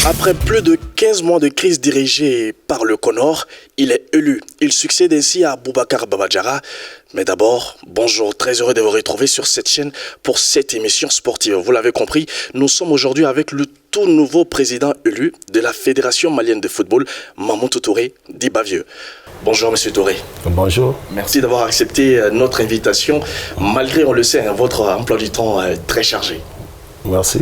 Après plus de 15 mois de crise dirigée par le CONOR, il est élu. Il succède ainsi à Boubacar Baba-Diarra. Mais d'abord, bonjour, très heureux de vous retrouver sur cette chaîne pour cette émission sportive. Vous l'avez compris, nous sommes aujourd'hui avec le tout nouveau président élu de la Fédération malienne de football, Mamoudou Touré d'Ibavieux. Bonjour Monsieur Touré. Bonjour. Merci d'avoir accepté notre invitation, malgré, on le sait, votre emploi du temps est très chargé. Merci.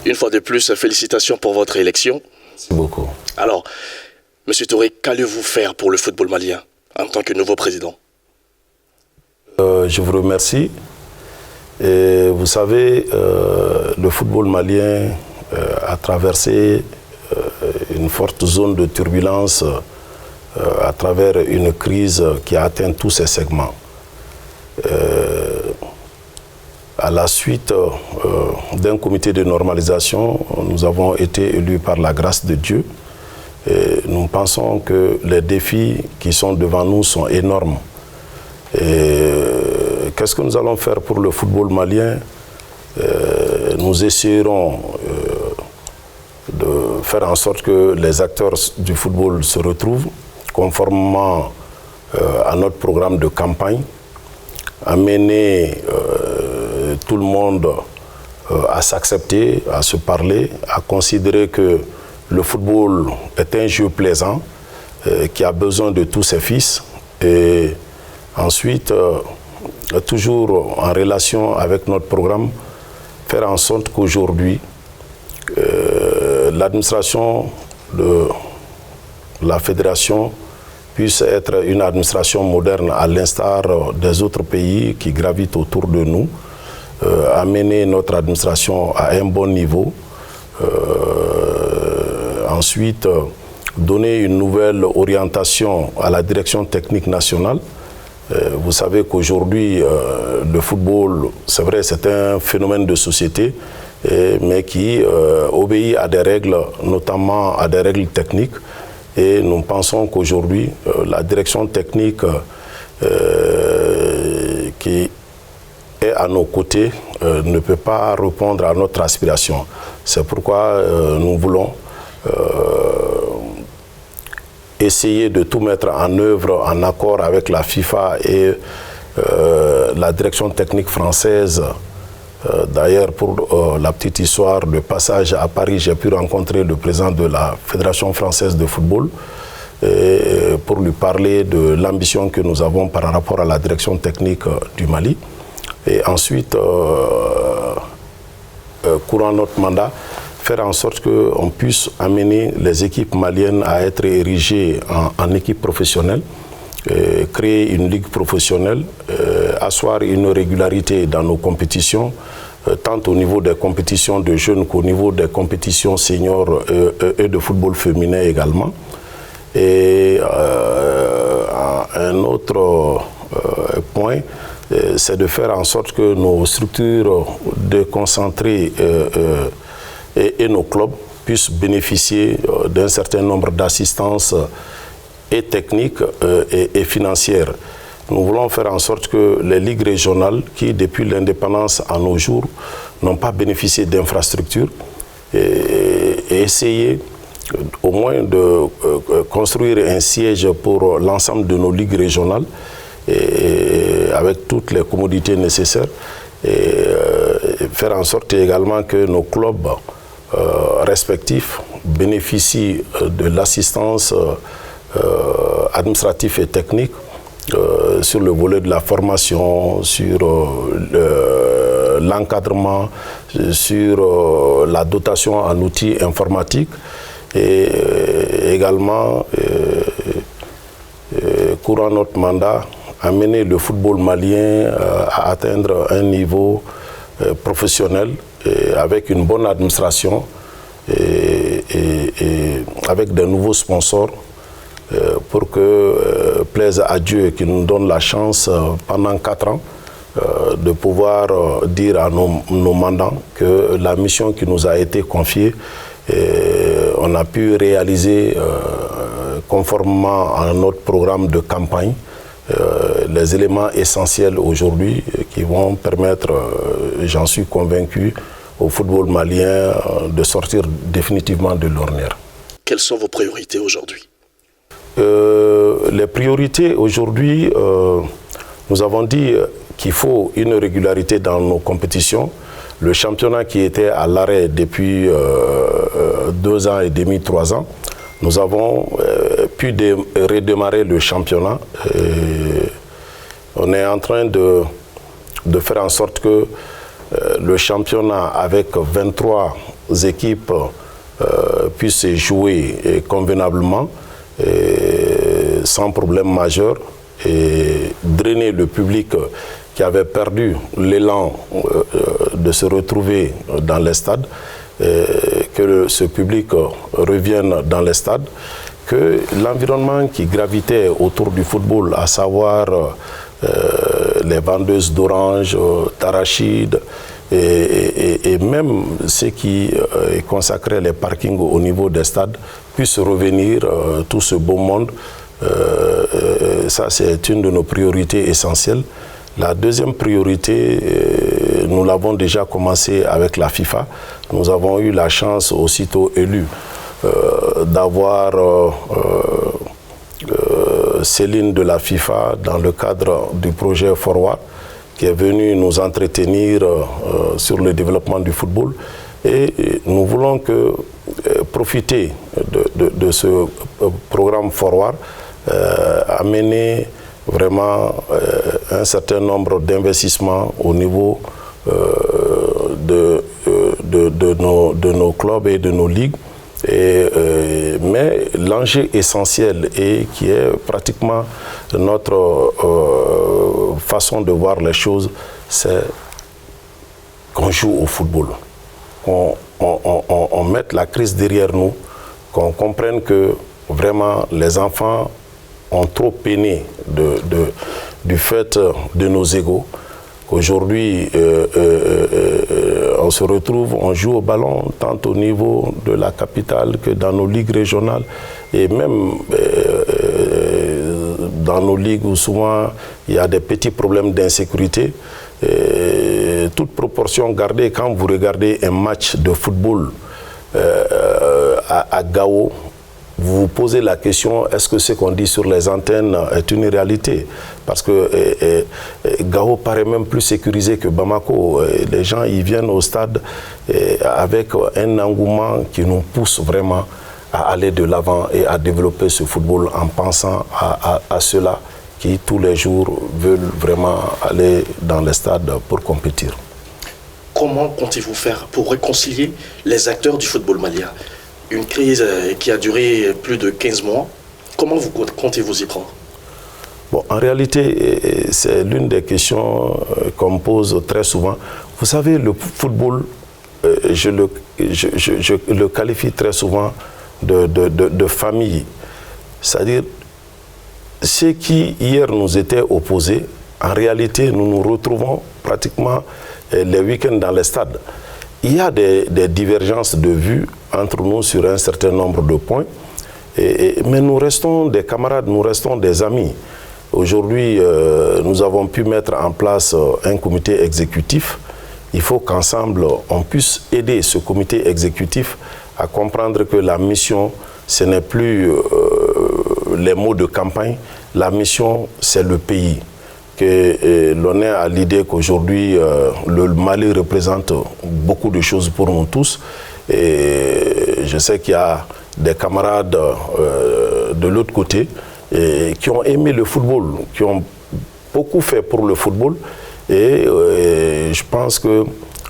Une fois de plus, félicitations pour votre élection. Merci beaucoup. Alors, Monsieur Touré, qu'allez-vous faire pour le football malien en tant que nouveau président? Je vous remercie. Et vous savez, le football malien a traversé une forte zone de turbulence à travers une crise qui a atteint tous ses segments. À la suite d'un comité de normalisation, nous avons été élus par la grâce de Dieu. Et nous pensons que les défis qui sont devant nous sont énormes. Qu'est-ce que nous allons faire pour le football malien? Nous essayerons de faire en sorte que les acteurs du football se retrouvent conformément à notre programme de campagne, amener tout le monde à s'accepter, à se parler, à considérer que le football est un jeu plaisant qui a besoin de tous ses fils. Et ensuite, toujours en relation avec notre programme, faire en sorte qu'aujourd'hui, l'administration de la fédération puisse être une administration moderne à l'instar des autres pays qui gravitent autour de nous, amener notre administration à un bon niveau, ensuite donner une nouvelle orientation à la direction technique nationale. Vous savez qu'aujourd'hui, le football, c'est vrai, c'est un phénomène de société, mais qui obéit à des règles, notamment à des règles techniques. Et nous pensons qu'aujourd'hui, la direction technique qui est à nos côtés ne peut pas répondre à notre aspiration. C'est pourquoi nous voulons essayer de tout mettre en œuvre en accord avec la FIFA et la direction technique française. D'ailleurs, pour la petite histoire, de passage à Paris, j'ai pu rencontrer le président de la Fédération française de football pour lui parler de l'ambition que nous avons par rapport à la direction technique du Mali. Et ensuite, courant notre mandat, faire en sorte qu'on puisse amener les équipes maliennes à être érigées en équipes professionnelles, créer une ligue professionnelle, asseoir une régularité dans nos compétitions, tant au niveau des compétitions de jeunes qu'au niveau des compétitions seniors et de football féminin également. Et un autre point, c'est de faire en sorte que nos structures déconcentrées et nos clubs puissent bénéficier d'un certain nombre d'assistances et techniques et financières. Nous voulons faire en sorte que les ligues régionales, qui depuis l'indépendance à nos jours n'ont pas bénéficié d'infrastructures, et essayer au moins de construire un siège pour l'ensemble de nos ligues régionales, et avec toutes les commodités nécessaires, et faire en sorte également que nos clubs respectifs bénéficient de l'assistance administrative et technique sur le volet de la formation, sur l'encadrement, sur la dotation en outils informatiques et également, courant notre mandat, amener le football malien à atteindre un niveau professionnel avec une bonne administration et avec de nouveaux sponsors pour que, plaise à Dieu qui nous donne la chance pendant 4 ans de pouvoir dire à nos mandants que la mission qui nous a été confiée, on a pu réaliser conformément à notre programme de campagne les éléments essentiels aujourd'hui qui vont permettre, j'en suis convaincu, au football malien de sortir définitivement de l'ornière. Quelles sont vos priorités aujourd'hui? Les priorités aujourd'hui, nous avons dit qu'il faut une régularité dans nos compétitions. Le championnat qui était à l'arrêt depuis 2 ans et demi, 3 ans, nous avons pu redémarrer le championnat. On est en train de faire en sorte que le championnat avec 23 équipes puisse se jouer convenablement, sans problème majeur, et drainer le public qui avait perdu l'élan de se retrouver dans les stades, que ce public revienne dans les stades, que l'environnement qui gravitait autour du football, à savoir les vendeuses d'oranges, d'arachides, et même ceux qui consacraient les parkings au niveau des stades, puissent revenir, tout ce beau monde. Ça, c'est une de nos priorités essentielles. La deuxième priorité, nous l'avons déjà commencé avec la FIFA. Nous avons eu la chance, aussitôt élus, d'avoir Céline de la FIFA dans le cadre du projet Forward, qui est venu nous entretenir sur le développement du football. Et nous voulons profiter de ce programme Forward, amener vraiment un certain nombre d'investissements au niveau de nos clubs et de nos ligues. Mais l'enjeu essentiel et qui est pratiquement notre façon de voir les choses, c'est qu'on joue au football, qu'on mette la crise derrière nous, qu'on comprenne que vraiment les enfants ont trop peiné du fait de nos égos, qu'aujourd'hui on se retrouve, on joue au ballon tant au niveau de la capitale que dans nos ligues régionales et même dans nos ligues où souvent il y a des petits problèmes d'insécurité. Toute proportion gardée, quand vous regardez un match de football à Gao, vous vous posez la question, est-ce que ce qu'on dit sur les antennes est une réalité? Parce que Gao paraît même plus sécurisé que Bamako. Les gens ils viennent au stade avec un engouement qui nous pousse vraiment à aller de l'avant et à développer ce football en pensant à ceux-là qui tous les jours veulent vraiment aller dans les stades pour compétir. Comment comptez-vous faire pour réconcilier les acteurs du football malien? Une crise qui a duré plus de 15 mois. Comment comptez-vous y prendre? Bon, en réalité, c'est l'une des questions qu'on me pose très souvent. Vous savez, le football, je le qualifie très souvent de famille. C'est-à-dire, ceux qui hier nous étaient opposés, en réalité, nous nous retrouvons pratiquement les week-ends dans les stades. Il y a des divergences de vues entre nous sur un certain nombre de points, mais nous restons des camarades, nous restons des amis. Aujourd'hui, nous avons pu mettre en place un comité exécutif. Il faut qu'ensemble, on puisse aider ce comité exécutif à comprendre que la mission, ce n'est plus les mots de campagne, la mission, c'est le pays. Que l'on est à l'idée qu'aujourd'hui, le Mali représente beaucoup de choses pour nous tous. Et je sais qu'il y a des camarades de l'autre côté qui ont aimé le football, qui ont beaucoup fait pour le football. Et je pense que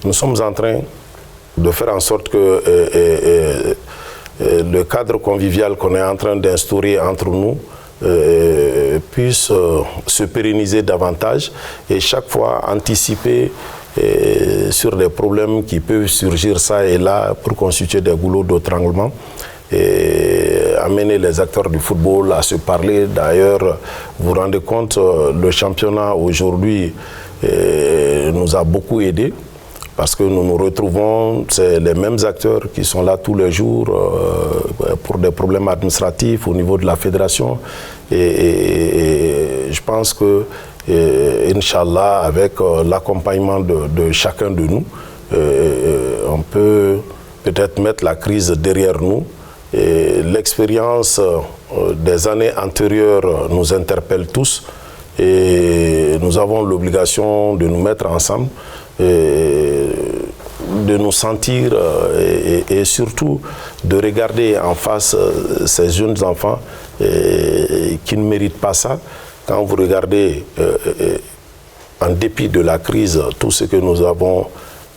nous sommes en train de faire en sorte que le cadre convivial qu'on est en train d'instaurer entre nous puisse se pérenniser davantage et chaque fois anticiper sur des problèmes qui peuvent surgir ça et là pour constituer des goulots d'étranglement et amener les acteurs du football à se parler. D'ailleurs, vous vous rendez compte, le championnat aujourd'hui nous a beaucoup aidé parce que nous nous retrouvons, c'est les mêmes acteurs qui sont là tous les jours pour des problèmes administratifs au niveau de la fédération. Et je pense que, Inch'Allah, avec l'accompagnement de chacun de nous, on peut peut-être mettre la crise derrière nous. L'expérience des années antérieures nous interpelle tous et nous avons l'obligation de nous mettre ensemble, de nous sentir et surtout de regarder en face ces jeunes enfants qui ne méritent pas ça. Quand vous regardez, en dépit de la crise, tout ce que nous avons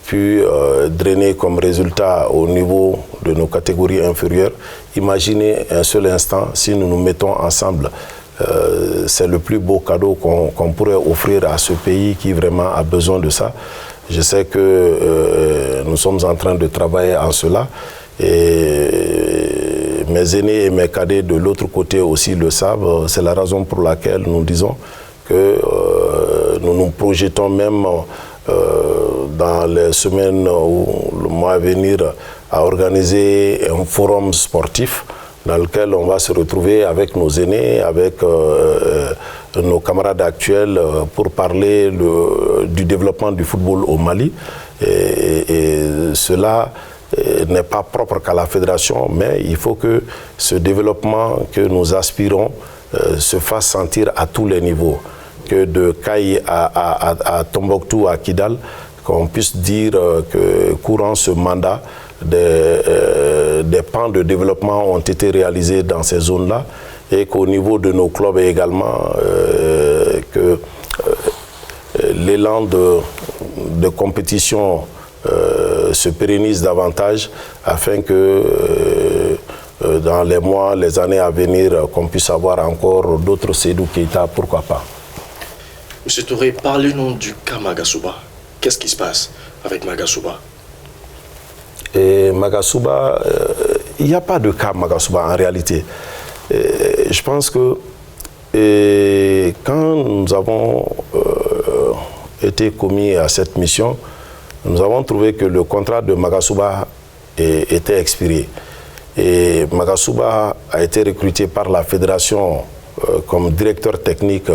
pu drainer comme résultat au niveau de nos catégories inférieures, imaginez un seul instant si nous nous mettons ensemble. C'est le plus beau cadeau qu'on pourrait offrir à ce pays qui vraiment a besoin de ça. Je sais que nous sommes en train de travailler en cela et mes aînés et mes cadets de l'autre côté aussi le savent. C'est la raison pour laquelle nous disons que nous nous projetons même dans les semaines ou le mois à venir à organiser un forum sportif dans lequel on va se retrouver avec nos aînés, avec nos camarades actuels pour parler du développement du football au Mali. Et cela n'est pas propre qu'à la fédération, mais il faut que ce développement que nous aspirons se fasse sentir à tous les niveaux. Que de Caille à Tombouctou, à Kidal, qu'on puisse dire que courant ce mandat, des pans de développement ont été réalisés dans ces zones-là et qu'au niveau de nos clubs également, que l'élan de compétition se pérennise davantage afin que dans les mois, les années à venir, qu'on puisse avoir encore d'autres Seydou Keita, pourquoi pas. Monsieur Touré, parlez-nous du cas Magasuba. Qu'est-ce qui se passe avec Magasuba? Et Magasuba, il n'y a pas de cas Magasuba en réalité. Je pense que quand nous avons été commis à cette mission, nous avons trouvé que le contrat de Magasuba était expiré. Et Magasuba a été recruté par la fédération comme directeur technique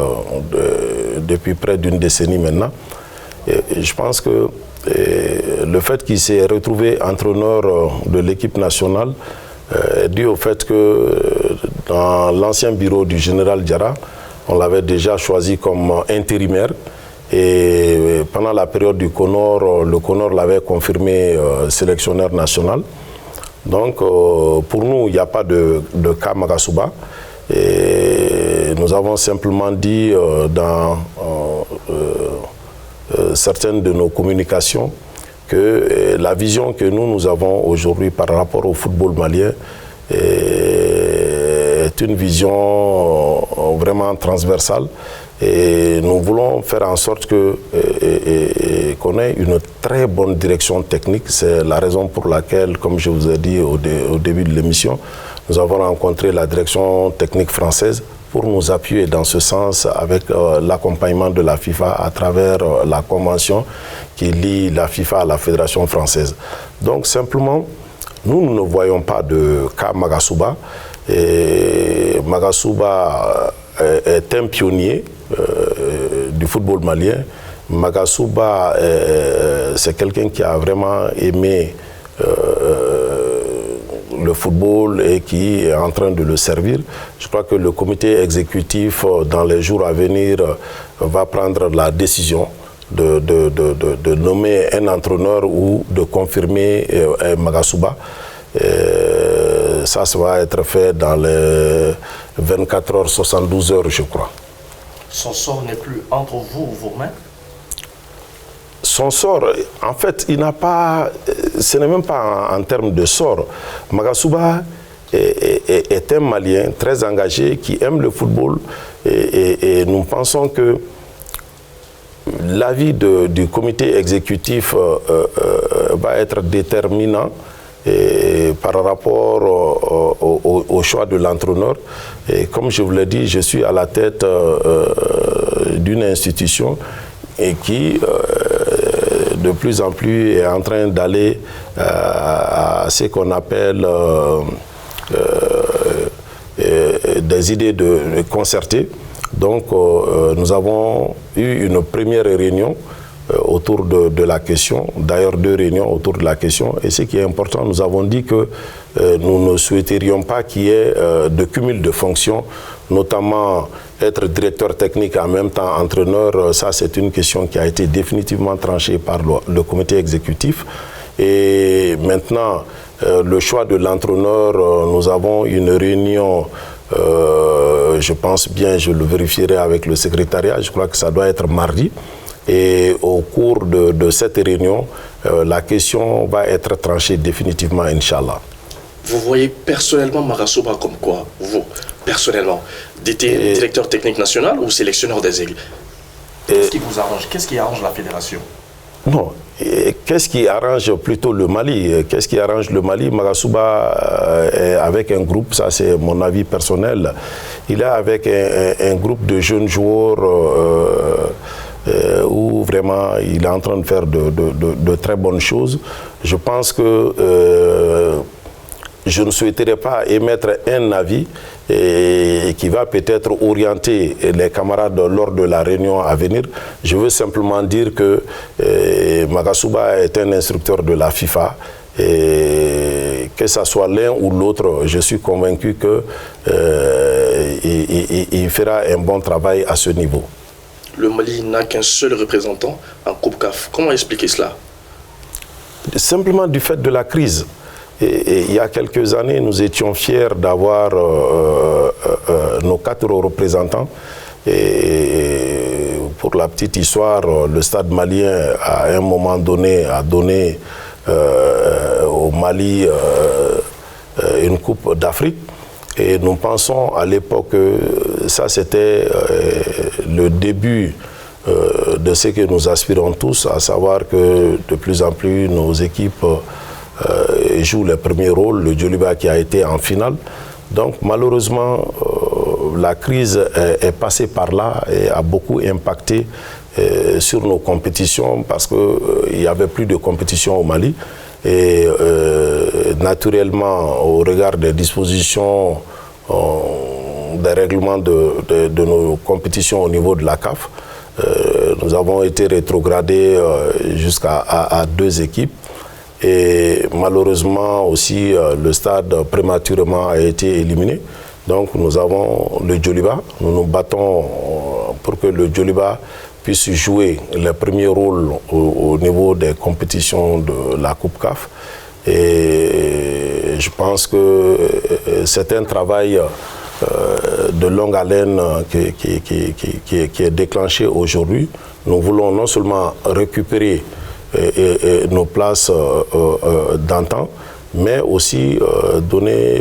depuis près d'une décennie maintenant. Et je pense que le fait qu'il s'est retrouvé entraîneur de l'équipe nationale est dû au fait que dans l'ancien bureau du général Diarra, on l'avait déjà choisi comme intérimaire. Et pendant la période du CONOR, le CONOR l'avait confirmé sélectionneur national. Donc pour nous, il n'y a pas de cas Magasuba. Et nous avons simplement dit dans certaines de nos communications que la vision que nous avons aujourd'hui par rapport au football malien est une vision vraiment transversale. Et nous voulons faire en sorte qu'on ait une très bonne direction technique. C'est la raison pour laquelle, comme je vous ai dit au début de l'émission, nous avons rencontré la direction technique française pour nous appuyer dans ce sens avec l'accompagnement de la FIFA à travers la convention qui lie la FIFA à la Fédération française. Donc simplement, nous ne voyons pas de cas Magasuba. Et Magasuba est un pionnier du football malien. Magasuba, c'est quelqu'un qui a vraiment aimé le football et qui est en train de le servir. Je crois que le comité exécutif, dans les jours à venir, va prendre la décision de nommer un entraîneur ou de confirmer Magasuba. Ça va être fait dans les 24 heures, 72 heures, je crois. Son sort n'est plus entre vous ou vos mains? Son sort, en fait, il n'a pas... Ce n'est même pas en termes de sort. Magasuba est un Malien très engagé qui aime le football et nous pensons que l'avis du comité exécutif va être déterminant par rapport au choix de l'entraîneur. Et comme je vous l'ai dit, je suis à la tête d'une institution et qui, de plus en plus, est en train d'aller à ce qu'on appelle des idées concertées. Donc, nous avons eu une première réunion autour de la question, d'ailleurs 2 réunions autour de la question. Et ce qui est important, nous avons dit que nous ne souhaiterions pas qu'il y ait de cumul de fonctions, notamment être directeur technique en même temps entraîneur. Ça, c'est une question qui a été définitivement tranchée par le comité exécutif. Et maintenant, le choix de l'entraîneur, nous avons une réunion, je pense bien, je le vérifierai avec le secrétariat, je crois que ça doit être mardi. Et au cours de cette réunion, la question va être tranchée définitivement, Inch'Allah. Vous voyez personnellement Magasuba comme quoi, vous, personnellement, directeur technique national ou sélectionneur des aigles? Qu'est-ce qui vous arrange? Qu'est-ce qui arrange la fédération? Non, qu'est-ce qui arrange plutôt le Mali? Qu'est-ce qui arrange le Mali? Magasuba est avec un groupe, ça c'est mon avis personnel, il est avec un groupe de jeunes joueurs où vraiment il est en train de faire de très bonnes choses. Je pense que je ne souhaiterais pas émettre un avis qui va peut-être orienter les camarades lors de la réunion à venir. Je veux simplement dire que Magasuba est un instructeur de la FIFA. Et que ce soit l'un ou l'autre, je suis convaincu qu'il fera un bon travail à ce niveau. Le Mali n'a qu'un seul représentant en Coupe CAF. Comment expliquer cela? Simplement du fait de la crise. Et il y a quelques années, nous étions fiers d'avoir nos 4 représentants. Et pour la petite histoire, le stade malien, à un moment donné, a donné au Mali une Coupe d'Afrique. Et nous pensons à l'époque que ça, c'était le début de ce que nous aspirons tous, à savoir que de plus en plus nos équipes joue le premier rôle, le Djoliba qui a été en finale. Donc malheureusement, la crise est passée par là et a beaucoup impacté sur nos compétitions parce qu'il n'y avait plus de compétition au Mali. Et naturellement, au regard des dispositions des règlements de nos compétitions au niveau de la CAF, nous avons été rétrogradés jusqu'à 2 équipes. Et malheureusement aussi, le stade prématurément a été éliminé. Donc nous avons le Djoliba. Nous nous battons pour que le Djoliba puisse jouer le premier rôle au niveau des compétitions de la Coupe CAF. Et je pense que c'est un travail de longue haleine qui est déclenché aujourd'hui. Nous voulons non seulement récupérer nos places d'antan, mais aussi donner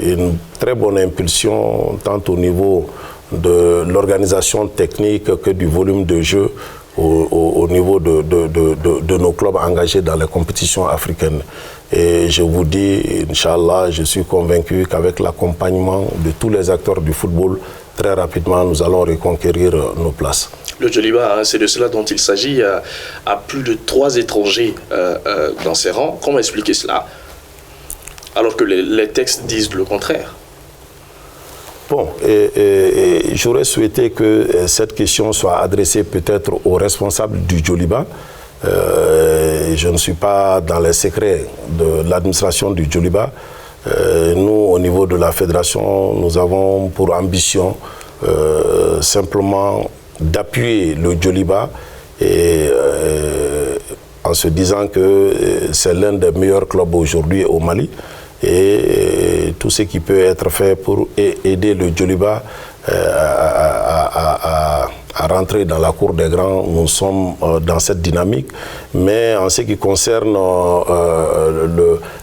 une très bonne impulsion tant au niveau de l'organisation technique que du volume de jeu au niveau de nos clubs engagés dans les compétitions africaines. Et je vous dis, Inch'Allah, je suis convaincu qu'avec l'accompagnement de tous les acteurs du football, très rapidement, nous allons reconquérir nos places. Le Djoliba, hein, c'est de cela dont il s'agit, à plus de 3 étrangers dans ses rangs. Comment expliquer cela? Alors que les textes disent le contraire. Bon, j'aurais souhaité que cette question soit adressée peut-être aux responsables du Djoliba. Je ne suis pas dans les secrets de l'administration du Djoliba. Nous, au niveau de la fédération, nous avons pour ambition simplement d'appuyer le Djoliba et en se disant que c'est l'un des meilleurs clubs aujourd'hui au Mali. Et tout ce qui peut être fait pour aider le Djoliba à rentrer dans la cour des grands, nous sommes dans cette dynamique. Mais en ce qui concerne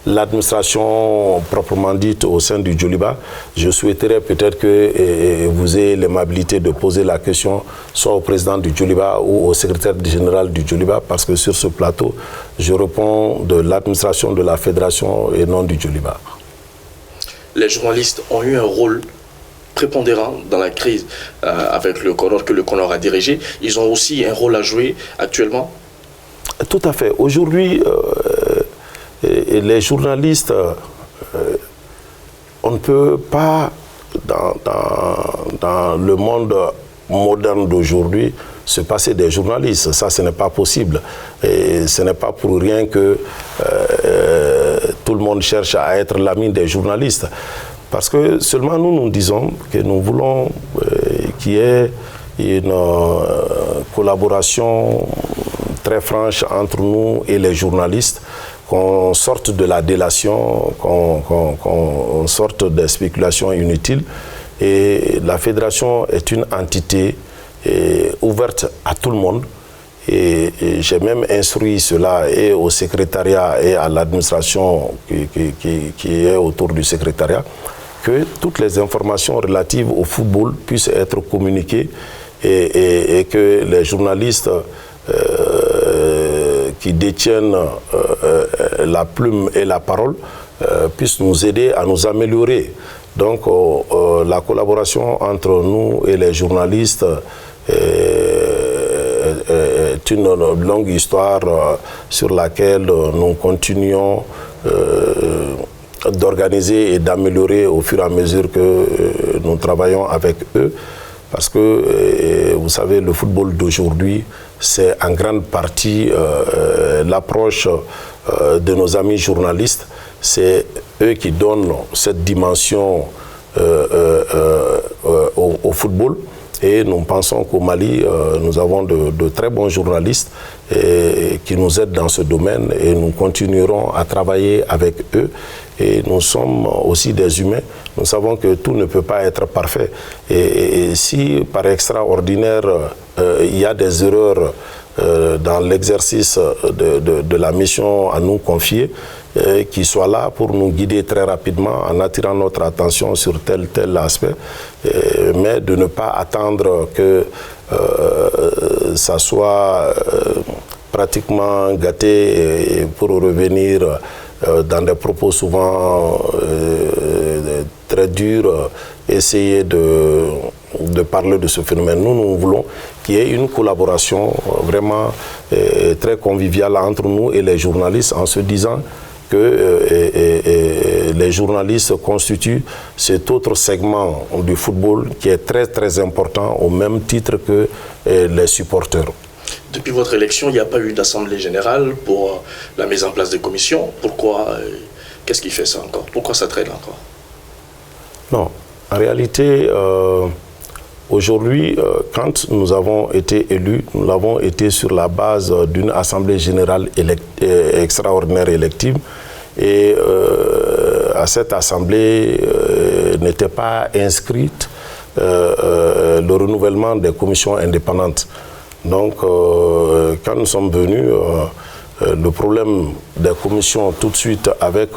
l'administration proprement dite au sein du Djoliba, je souhaiterais peut-être que vous ayez l'aimabilité de poser la question soit au président du Djoliba ou au secrétaire général du Djoliba, parce que sur ce plateau, je réponds de l'administration de la fédération et non du Djoliba. Les journalistes ont eu un rôle prépondérant dans la crise avec le Conor que le Conor a dirigé. Ils ont aussi un rôle à jouer actuellement? Tout à fait. Aujourd'hui, les journalistes, on ne peut pas, dans le monde moderne d'aujourd'hui, se passer des journalistes. Ça, ce n'est pas possible. Et ce n'est pas pour rien que tout le monde cherche à être l'ami des journalistes. Parce que seulement nous disons que nous voulons qu'il y ait une collaboration très franche entre nous et les journalistes, qu'on sorte de la délation, qu'on sorte des spéculations inutiles. Et la fédération est une entité ouverte à tout le monde. Et j'ai même instruit cela et au secrétariat et à l'administration qui est autour du secrétariat, que toutes les informations relatives au football puissent être communiquées et que les journalistes qui détiennent la plume et la parole puissent nous aider à nous améliorer. Donc la collaboration entre nous et les journalistes est une longue histoire sur laquelle nous continuons d'organiser et d'améliorer au fur et à mesure que nous travaillons avec eux. Parce que, vous savez, le football d'aujourd'hui, c'est en grande partie l'approche de nos amis journalistes. C'est eux qui donnent cette dimension au football. Et nous pensons qu'au Mali, nous avons de très bons journalistes qui nous aident dans ce domaine et nous continuerons à travailler avec eux. Et nous sommes aussi des humains. Nous savons que tout ne peut pas être parfait. Et si, par extraordinaire, il y a des erreurs dans l'exercice de la mission à nous confier, qui soit là pour nous guider très rapidement en attirant notre attention sur tel aspect, mais de ne pas attendre que ça soit pratiquement gâté pour revenir dans des propos souvent très durs, essayer de parler de ce phénomène. Nous voulons qu'il y ait une collaboration vraiment très conviviale entre nous et les journalistes, en se disant que les journalistes constituent cet autre segment du football qui est très très important au même titre que les supporters. Depuis votre élection, il n'y a pas eu d'assemblée générale pour la mise en place des commissions. Pourquoi? Qu'est-ce qui fait ça encore? Pourquoi ça traîne encore? Non, en réalité, aujourd'hui, quand nous avons été élus, nous l'avons été sur la base d'une assemblée générale extraordinaire élective. Et à cette assemblée n'était pas inscrite le renouvellement des commissions indépendantes. Donc, quand nous sommes venus, le problème des commissions tout de suite avec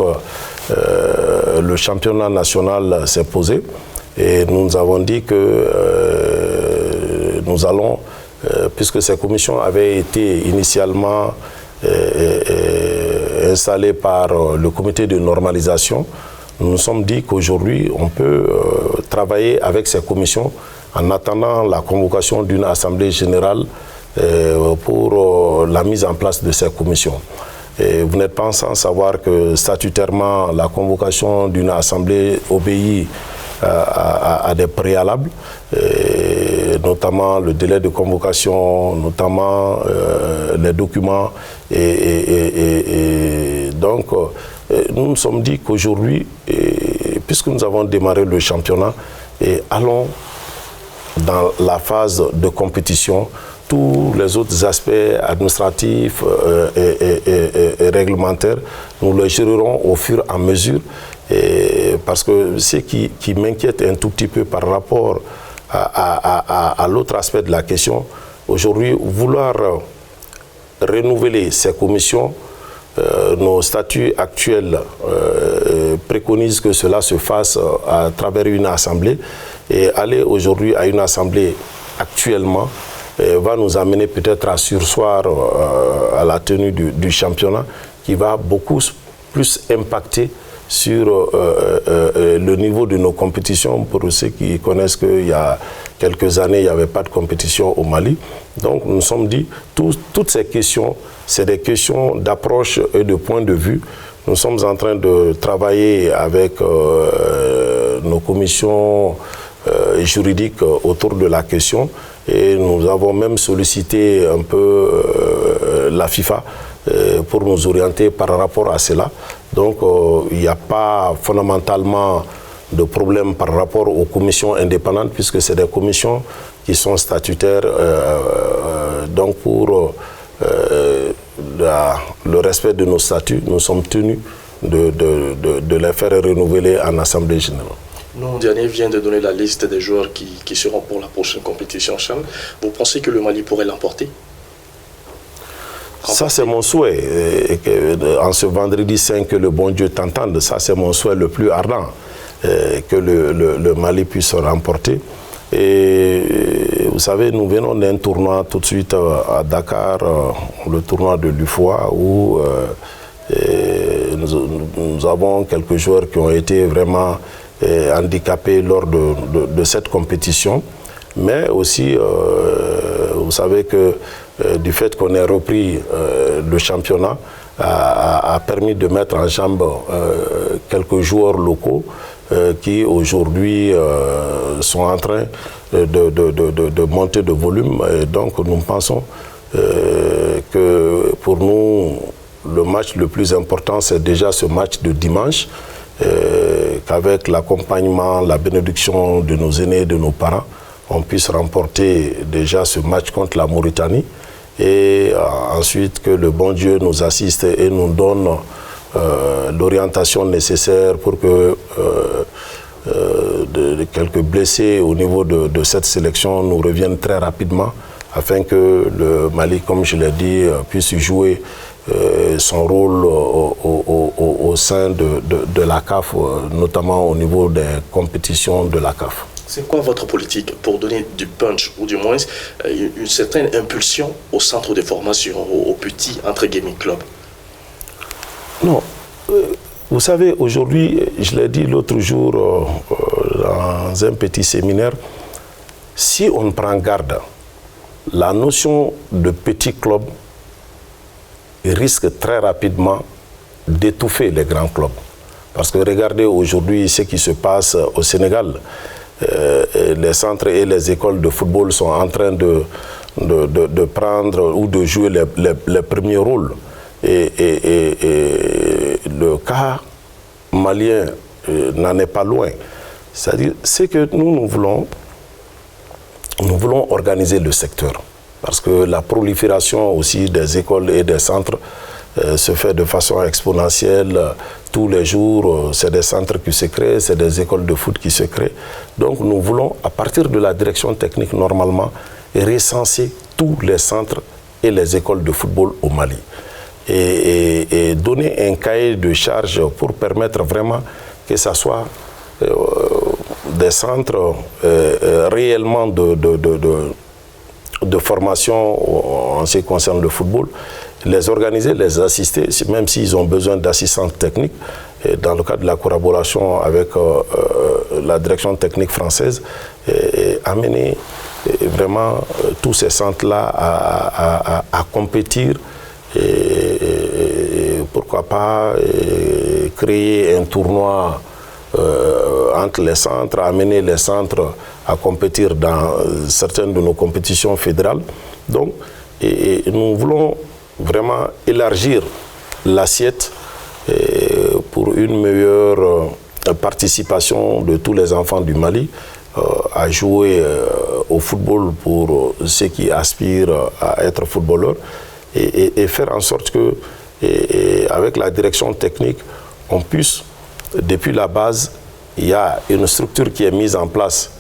le championnat national s'est posé. Et nous avons dit que nous allons, puisque ces commissions avaient été initialement installées par le comité de normalisation, nous nous sommes dit qu'aujourd'hui, on peut travailler avec ces commissions en attendant la convocation d'une assemblée générale pour la mise en place de ces commissions. Et vous n'êtes pas sans savoir que statutairement, la convocation d'une assemblée obéit à des préalables, notamment le délai de convocation, notamment les documents. Et donc, nous nous sommes dit qu'aujourd'hui, puisque nous avons démarré le championnat, allons dans la phase de compétition. Tous les autres aspects administratifs et réglementaires, nous les gérerons au fur et à mesure. Parce que ce qui m'inquiète un tout petit peu par rapport à l'autre aspect de la question, aujourd'hui, vouloir renouveler ces commissions, nos statuts actuels préconisent que cela se fasse à travers une assemblée. Et aller aujourd'hui à une assemblée actuellement va nous amener peut-être à surseoir à la tenue du championnat, qui va beaucoup plus impacter sur le niveau de nos compétitions. Pour ceux qui connaissent qu'il y a quelques années, il n'y avait pas de compétition au Mali. Donc nous nous sommes dit, toutes ces questions, c'est des questions d'approche et de point de vue. Nous sommes en train de travailler avec nos commissions juridique autour de la question et nous avons même sollicité un peu la FIFA pour nous orienter par rapport à cela. Donc il n'y a pas fondamentalement de problème par rapport aux commissions indépendantes puisque c'est des commissions qui sont statutaires donc pour le respect de nos statuts, nous sommes tenus de les faire renouveler en Assemblée générale. Non, dernier vient de donner la liste des joueurs qui seront pour la prochaine compétition CHAN. Vous pensez que le Mali pourrait l'emporter? Ça, c'est mon souhait. En ce vendredi 5, que le bon Dieu t'entende, ça, c'est mon souhait le plus ardent, que le Mali puisse remporter. Et vous savez, nous venons d'un tournoi tout de suite à Dakar, le tournoi de l'UFOA, où nous avons quelques joueurs qui ont été vraiment handicapés lors de cette compétition. Mais aussi, vous savez que du fait qu'on ait repris le championnat, a permis de mettre en jambe quelques joueurs locaux qui aujourd'hui sont en train de monter de volume. Et donc nous pensons que pour nous, le match le plus important, c'est déjà ce match de dimanche, qu'avec l'accompagnement, la bénédiction de nos aînés, de nos parents, on puisse remporter déjà ce match contre la Mauritanie et ensuite que le bon Dieu nous assiste et nous donne l'orientation nécessaire pour que quelques blessés au niveau de cette sélection nous reviennent très rapidement afin que le Mali, comme je l'ai dit, puisse jouer son rôle au sein de la CAF, notamment au niveau des compétitions de la CAF. C'est quoi votre politique pour donner du punch ou du moins une certaine impulsion au centre de formation, au petit entre guillemets club? Non, vous savez, aujourd'hui, je l'ai dit l'autre jour dans un petit séminaire, si on prend garde, la notion de petit club risque très rapidement d'étouffer les grands clubs. Parce que regardez aujourd'hui ce qui se passe au Sénégal. Les centres et les écoles de football sont en train de prendre ou de jouer les premiers rôles. Et le cas malien n'en est pas loin. C'est-à-dire, c'est que nous voulons organiser le secteur. Parce que la prolifération aussi des écoles et des centres se fait de façon exponentielle. Tous les jours, c'est des centres qui se créent, c'est des écoles de foot qui se créent. Donc nous voulons, à partir de la direction technique, normalement, recenser tous les centres et les écoles de football au Mali. Et donner un cahier de charge pour permettre vraiment que ce soit des centres réellement de formation en ce qui concerne le football, les organiser, les assister, même s'ils ont besoin d'assistance technique, dans le cadre de la collaboration avec la direction technique française, et amener vraiment tous ces centres-là à compétir et pourquoi pas créer un tournoi entre les centres, amener les centres à compétir dans certaines de nos compétitions fédérales. Donc, nous voulons vraiment élargir l'assiette pour une meilleure participation de tous les enfants du Mali à jouer au football pour ceux qui aspirent à être footballeurs et faire en sorte que, avec la direction technique, on puisse, depuis la base, il y a une structure qui est mise en place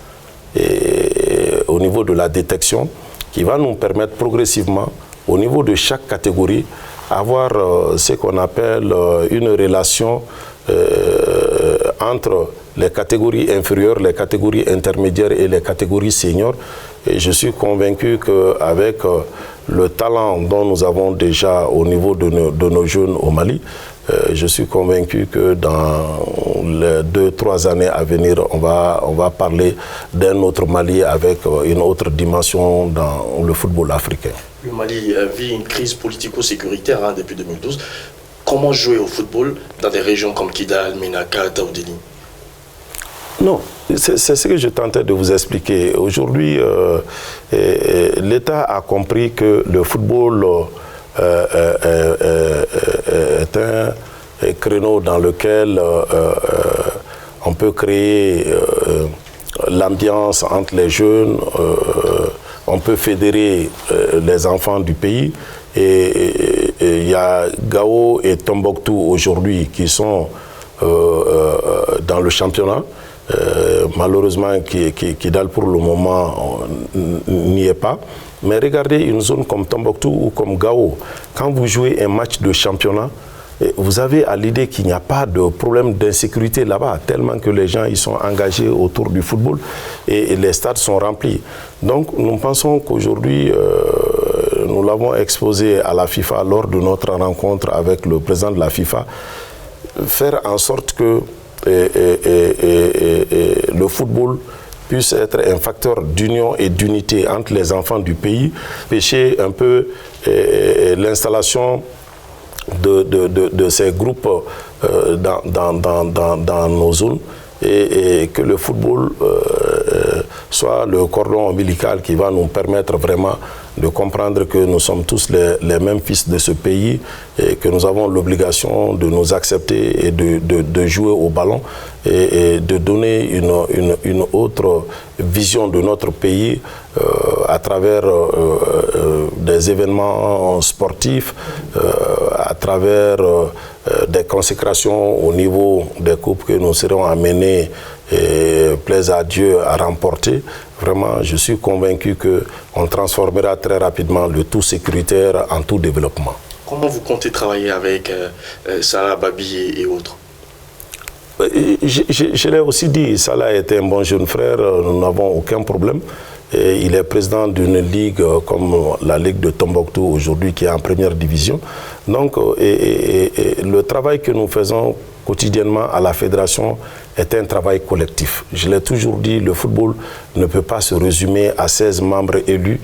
au niveau de la détection qui va nous permettre progressivement, au niveau de chaque catégorie, avoir ce qu'on appelle une relation entre les catégories inférieures, les catégories intermédiaires et les catégories seniors. Et je suis convaincu qu'avec le talent dont nous avons déjà au niveau de nos jeunes au Mali, je suis convaincu que dans les 2-3 années à venir, on va parler d'un autre Mali avec une autre dimension dans le football africain. Le Mali vit une crise politico-sécuritaire depuis 2012. Comment jouer au football dans des régions comme Kidal, Ménaka, Taoudéni? Non, c'est ce que je tentais de vous expliquer. Aujourd'hui, l'État a compris que le football est un créneau dans lequel on peut créer l'ambiance entre les jeunes, on peut fédérer les enfants du pays. Et il y a Gao et Tombouctou aujourd'hui qui sont dans le championnat. Malheureusement, Kidal pour le moment n'y est pas. Mais regardez une zone comme Tombouctou ou comme Gao, quand vous jouez un match de championnat, vous avez à l'idée qu'il n'y a pas de problème d'insécurité là-bas, tellement que les gens ils sont engagés autour du football et les stades sont remplis. Donc nous pensons qu'aujourd'hui, nous l'avons exposé à la FIFA lors de notre rencontre avec le président de la FIFA, faire en sorte que le football puisse être un facteur d'union et d'unité entre les enfants du pays, empêcher un peu l'installation de ces groupes dans nos zones et que le football soit le cordon ombilical qui va nous permettre vraiment de comprendre que nous sommes tous les mêmes fils de ce pays et que nous avons l'obligation de nous accepter et de jouer au ballon et de donner une autre vision de notre pays à travers des événements sportifs, à travers des consécrations au niveau des coupes que nous serons amenés, plaise à Dieu, à remporter. Vraiment, je suis convaincu qu'on transformera très rapidement le tout sécuritaire en tout développement. Comment vous comptez travailler avec Salah, Babi et autres? Je l'ai aussi dit, Salah était un bon jeune frère, nous n'avons aucun problème. Et il est président d'une ligue comme la Ligue de Tombouctou aujourd'hui qui est en première division. Donc, le travail que nous faisons quotidiennement à la fédération est un travail collectif. Je l'ai toujours dit, le football ne peut pas se résumer à 16 membres élus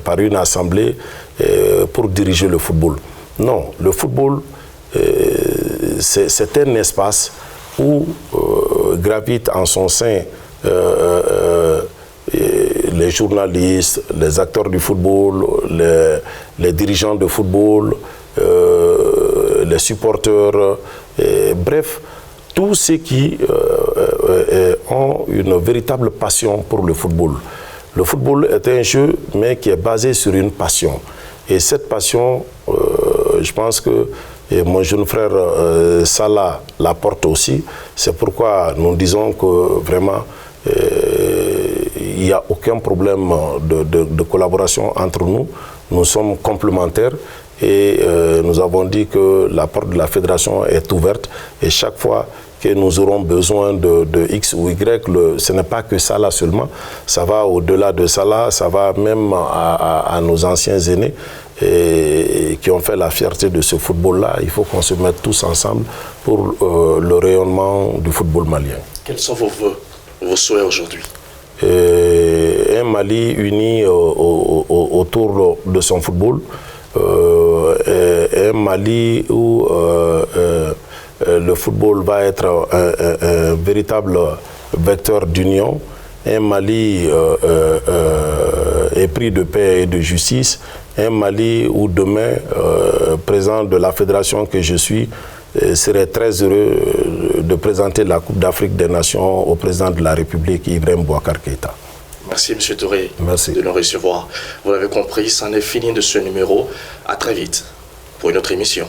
par une assemblée pour diriger le football. Non, le football, c'est un espace où gravitent en son sein les journalistes, les acteurs du football, les dirigeants de football, les supporters, bref, tous ceux qui ont une véritable passion pour le football. Le football est un jeu, mais qui est basé sur une passion. Et cette passion, je pense que mon jeune frère Salah la porte aussi. C'est pourquoi nous disons que vraiment, il n'y a aucun problème de collaboration entre nous. Nous sommes complémentaires et nous avons dit que la porte de la fédération est ouverte et chaque fois que nous aurons besoin de X ou Y, ce n'est pas que Salah seulement, ça va au-delà de Salah, ça va même à nos anciens aînés et qui ont fait la fierté de ce football-là. Il faut qu'on se mette tous ensemble pour le rayonnement du football malien. Quels sont vos vœux, vos souhaits aujourd'hui? Un Mali uni autour de son football, un Mali où le football va être un véritable vecteur d'union, un Mali épris de paix et de justice, un Mali où demain, président de la fédération que je suis, serait très heureux de présenter la Coupe d'Afrique des Nations au président de la République, Ibrahim Boubacar Keïta. Merci M. Touré de nous recevoir. Vous l'avez compris, c'en est fini de ce numéro. À très vite pour une autre émission.